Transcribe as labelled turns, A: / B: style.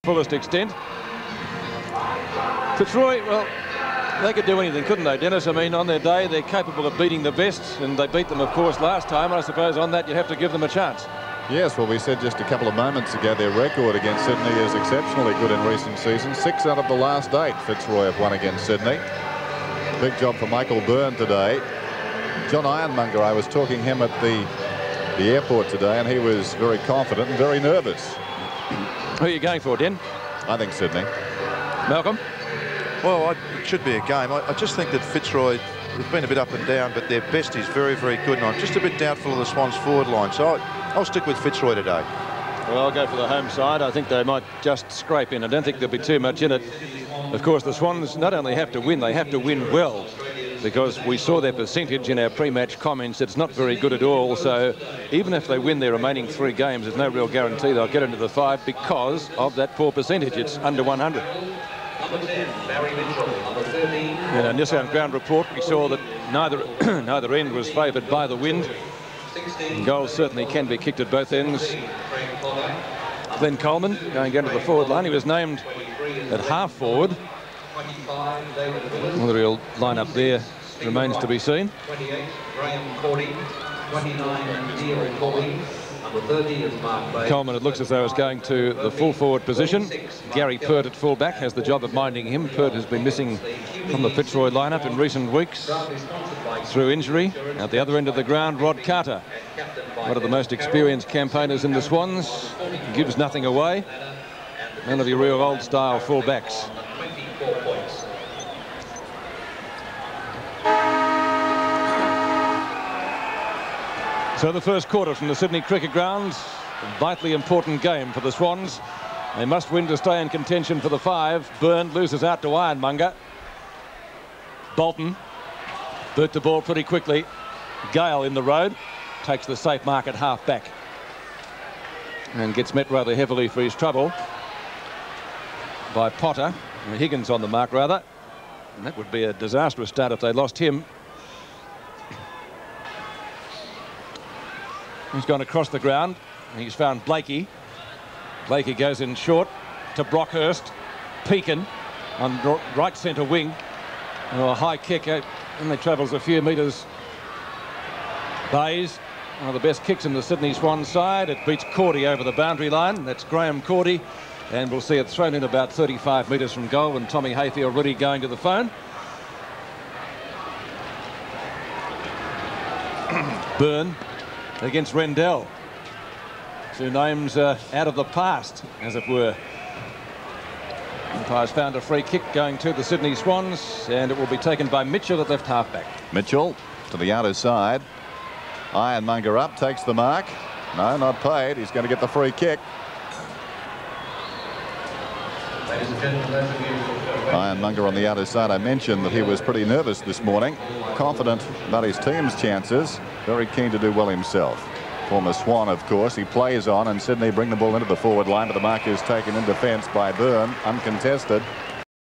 A: fullest extent. Fitzroy, well, they could do anything, couldn't they, Dennis? I mean, on their day, they're capable of beating the best, and they beat them, of course, last time. I suppose on that, you have to give them a chance.
B: Yes, well, we said just a couple of moments ago their record against Sydney is exceptionally good in recent seasons. 6 out of the last 8 Fitzroy have won against Sydney. Big job for Michael Byrne today. John Ironmonger, I was talking him at the airport today, and he was very confident and very nervous.
A: Who are you going for, Den?
B: I think Sydney.
A: Malcolm?
C: Well, it should be a game. I just think that Fitzroy have been a bit up and down, but their best is very, very good. And I'm just a bit doubtful of the Swans forward line. So I'll stick with Fitzroy today.
A: Well, I'll go for the home side. I think they might just scrape in. I don't think there'll be too much in it. Of course, the Swans not only have to win, they have to win well. Because we saw their percentage in our pre-match comments. It's not very good at all. So even if they win their remaining 3 games, there's no real guarantee they'll get into the 5 because of that poor percentage. It's under 100. In a Nissan ground report, we saw that neither end was favoured by the wind. And goals certainly can be kicked at both ends. Glenn Coleman going down to the forward line. He was named at half forward. Whether he'll line up there remains to be seen.
D: 28, Graham Cordy. 29, Neil Cordy. Number 30 is Mark Bay.
A: Coleman, it looks as though, is going to the full forward position. Gary Pert at fullback has the job of minding him. Pert has been missing from the Fitzroy lineup in recent weeks through injury. At the other end of the ground, Rod Carter, one of the most experienced campaigners in the Swans, gives nothing away. None of your real old-style fullbacks. So the first quarter from the Sydney Cricket Ground, a vitally important game for the Swans. They must win to stay in contention for the 5. Byrne loses out to Ironmonger. Bolton burnt the ball pretty quickly. Gale in the road, takes the safe mark at half back and gets met rather heavily for his trouble by Potter. Higgins on the mark rather, and that would be a disastrous start if they lost him. He's gone across the ground. He's found Blakey. Blakey goes in short to Brockhurst. Pekin on right centre wing. A high kick, only travels a few metres. Bays, one of the best kicks in the Sydney Swans side. It beats Cordy over the boundary line. That's Graham Cordy. And we'll see it thrown in about 35 metres from goal, and Tommy Hayfield already going to the phone. Byrne against Rendell. 2 names out of the past, as it were. Umpire's found a free kick going to the Sydney Swans, and it will be taken by Mitchell at left halfback.
B: Mitchell to the outer side. Ironmonger up, takes the mark. No, not paid. He's going to get the free kick. Ironmonger on the outer side. I mentioned that he was pretty nervous this morning, confident about his team's chances, very keen to do well himself. Former Swan, of course. He plays on, and Sydney bring the ball into the forward line, but the mark is taken in defence by Byrne, uncontested.